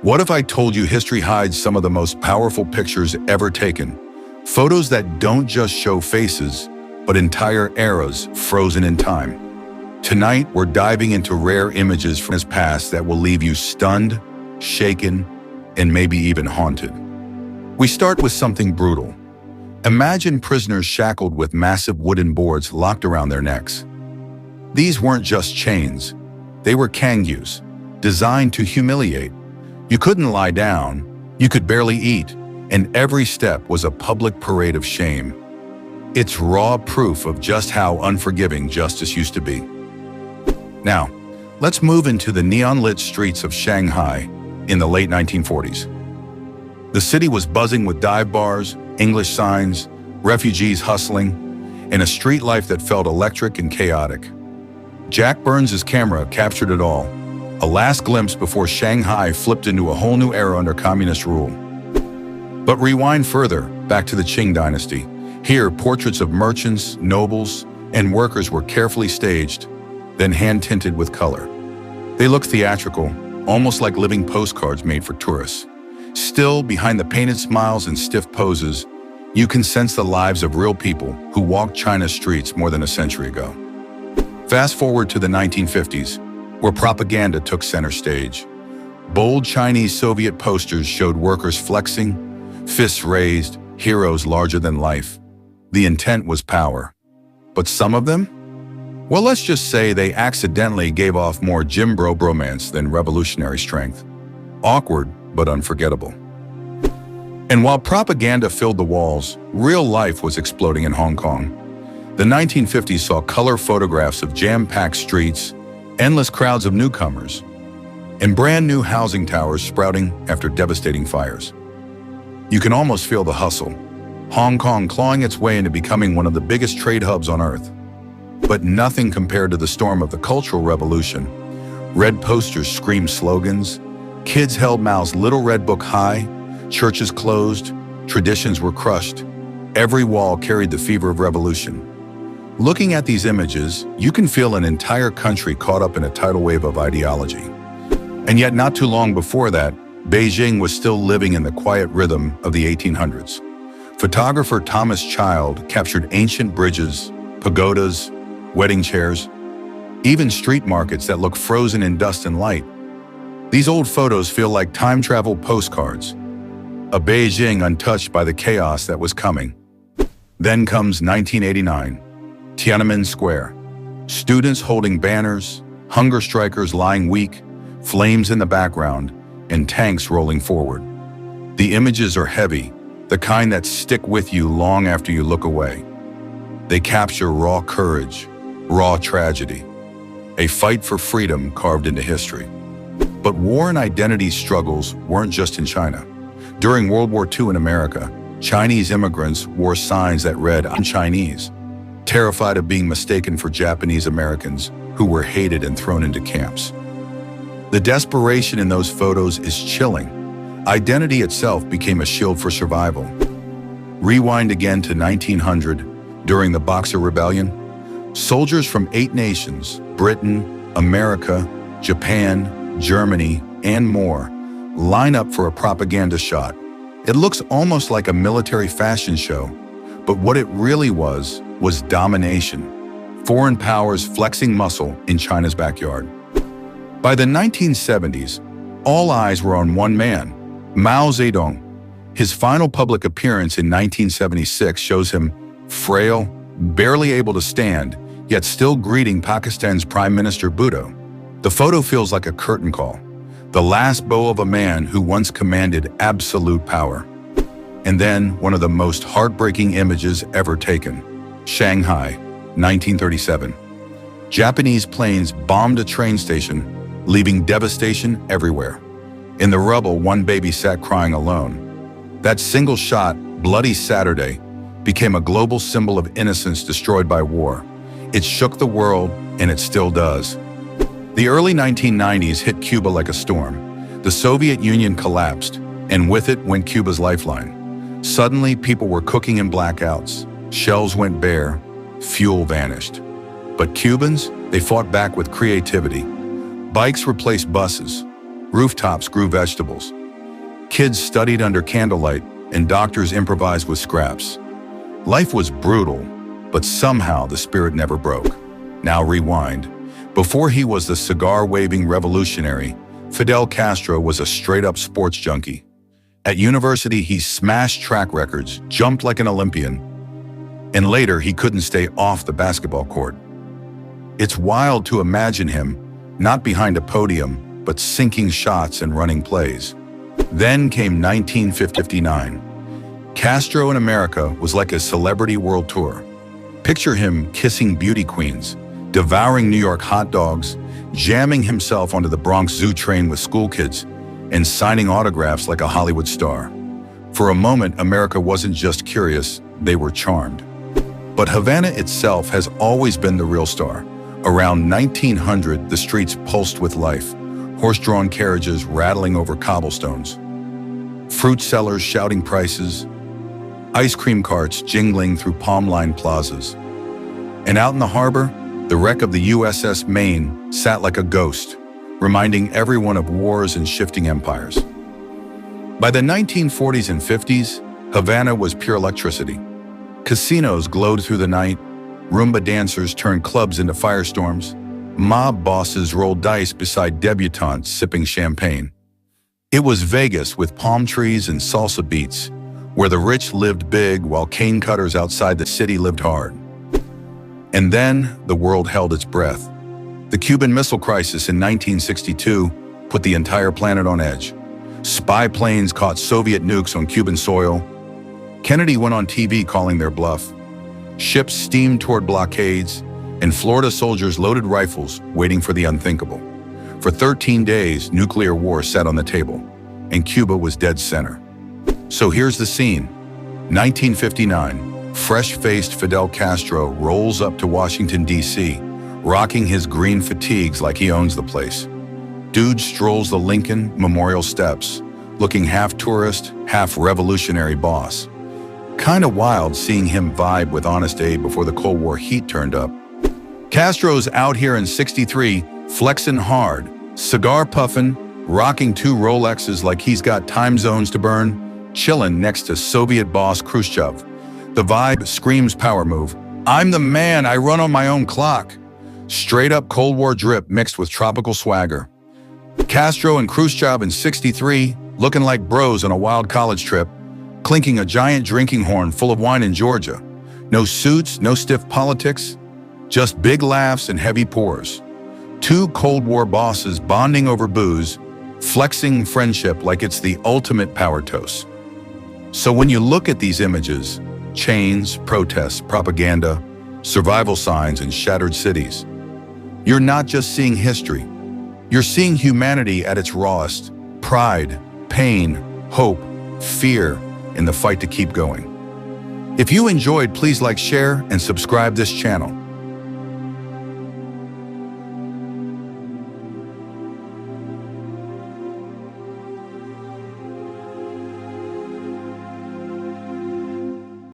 What if I told you history hides some of the most powerful pictures ever taken? Photos that don't just show faces, but entire eras frozen in time. Tonight, we're diving into rare images from his past that will leave you stunned, shaken, and maybe even haunted. We start with something brutal. Imagine prisoners shackled with massive wooden boards locked around their necks. These weren't just chains. They were Cangues, designed to humiliate. You couldn't lie down, you could barely eat, and every step was a public parade of shame. It's raw proof of just how unforgiving justice used to be. Now, let's move into the neon-lit streets of Shanghai in the late 1940s. The city was buzzing with dive bars, English signs, refugees hustling, and a street life that felt electric and chaotic. Jack Burns' camera captured it all, a last glimpse before Shanghai flipped into a whole new era under communist rule. But rewind further, back to the Qing dynasty. Here, portraits of merchants, nobles, and workers were carefully staged, then hand-tinted with color. They looked theatrical, almost like living postcards made for tourists. Still, behind the painted smiles and stiff poses, you can sense the lives of real people who walked China's streets more than a century ago. Fast forward to the 1950s, where propaganda took center stage. Bold Chinese Soviet posters showed workers flexing, fists raised, heroes larger than life. The intent was power. But some of them? Well, let's just say they accidentally gave off more Jim Bro bromance than revolutionary strength. Awkward, but unforgettable. And while propaganda filled the walls, real life was exploding in Hong Kong. The 1950s saw color photographs of jam-packed streets, endless crowds of newcomers, and brand new housing towers sprouting after devastating fires. You can almost feel the hustle, Hong Kong clawing its way into becoming one of the biggest trade hubs on Earth. But nothing compared to the storm of the Cultural Revolution. Red posters screamed slogans, kids held Mao's Little Red Book high, churches closed, traditions were crushed. Every wall carried the fever of revolution. Looking at these images, you can feel an entire country caught up in a tidal wave of ideology. And yet not too long before that, Beijing was still living in the quiet rhythm of the 1800s. Photographer Thomas Child captured ancient bridges, pagodas, wedding chairs, even street markets that look frozen in dust and light. These old photos feel like time travel postcards, a Beijing untouched by the chaos that was coming. Then comes 1989, Tiananmen Square. Students holding banners, hunger strikers lying weak, flames in the background, and tanks rolling forward. The images are heavy, the kind that stick with you long after you look away. They capture raw courage, raw tragedy, a fight for freedom carved into history. But war and identity struggles weren't just in China. During World War II in America, Chinese immigrants wore signs that read, "I'm Chinese," terrified of being mistaken for Japanese Americans who were hated and thrown into camps. The desperation in those photos is chilling. Identity itself became a shield for survival. Rewind again to 1900, during the Boxer Rebellion. Soldiers from 8 nations, Britain, America, Japan, Germany, and more, line up for a propaganda shot. It looks almost like a military fashion show, but what it really was domination. Foreign powers flexing muscle in China's backyard. By the 1970s, all eyes were on one man, Mao Zedong. His final public appearance in 1976 shows him frail, barely able to stand, yet still greeting Pakistan's Prime Minister Bhutto. The photo feels like a curtain call, the last bow of a man who once commanded absolute power. And then one of the most heartbreaking images ever taken. Shanghai, 1937. Japanese planes bombed a train station, leaving devastation everywhere. In the rubble, one baby sat crying alone. That single shot, Bloody Saturday, became a global symbol of innocence destroyed by war. It shook the world, and it still does. The early 1990s hit Cuba like a storm. The Soviet Union collapsed, and with it went Cuba's lifeline. Suddenly, people were cooking in blackouts. Shelves went bare, fuel vanished. But Cubans, they fought back with creativity. Bikes replaced buses. Rooftops grew vegetables. Kids studied under candlelight, and doctors improvised with scraps. Life was brutal, but somehow the spirit never broke. Now rewind. Before he was the cigar-waving revolutionary, Fidel Castro was a straight-up sports junkie. At university, he smashed track records, jumped like an Olympian, and later he couldn't stay off the basketball court. It's wild to imagine him, not behind a podium, but sinking shots and running plays. Then came 1959. Castro in America was like a celebrity world tour. Picture him kissing beauty queens, devouring New York hot dogs, jamming himself onto the Bronx Zoo train with school kids, and signing autographs like a Hollywood star. For a moment, America wasn't just curious, they were charmed. But Havana itself has always been the real star. Around 1900, the streets pulsed with life, horse-drawn carriages rattling over cobblestones, fruit sellers shouting prices, ice cream carts jingling through palm-lined plazas. And out in the harbor, the wreck of the USS Maine sat like a ghost, reminding everyone of wars and shifting empires. By the 1940s and 50s, Havana was pure electricity. Casinos glowed through the night, Roomba dancers turned clubs into firestorms, mob bosses rolled dice beside debutantes sipping champagne. It was Vegas with palm trees and salsa beats, where the rich lived big while cane cutters outside the city lived hard. And then the world held its breath. The Cuban Missile Crisis in 1962 put the entire planet on edge. Spy planes caught Soviet nukes on Cuban soil. Kennedy went on TV calling their bluff. Ships steamed toward blockades, and Florida soldiers loaded rifles, waiting for the unthinkable. For 13 days, nuclear war sat on the table, and Cuba was dead center. So here's the scene. 1959, fresh-faced Fidel Castro rolls up to Washington, D.C., rocking his green fatigues like he owns the place. Dude strolls the Lincoln Memorial steps, looking half tourist, half revolutionary boss. Kinda wild seeing him vibe with Honest Abe before the Cold War heat turned up. Castro's out here in '63, flexing hard, cigar puffing, rocking 2 Rolexes like he's got time zones to burn, chilling next to Soviet boss Khrushchev. The vibe screams power move. I'm the man, I run on my own clock. Straight up Cold War drip mixed with tropical swagger. Castro and Khrushchev in '63, looking like bros on a wild college trip, clinking a giant drinking horn full of wine in Georgia. No suits, no stiff politics, just big laughs and heavy pours. 2 Cold War bosses bonding over booze, flexing friendship like it's the ultimate power toast. So when you look at these images, chains, protests, propaganda, survival signs, and shattered cities, you're not just seeing history. You're seeing humanity at its rawest. Pride, pain, hope, fear in the fight to keep going. If you enjoyed, please like, share, and subscribe this channel.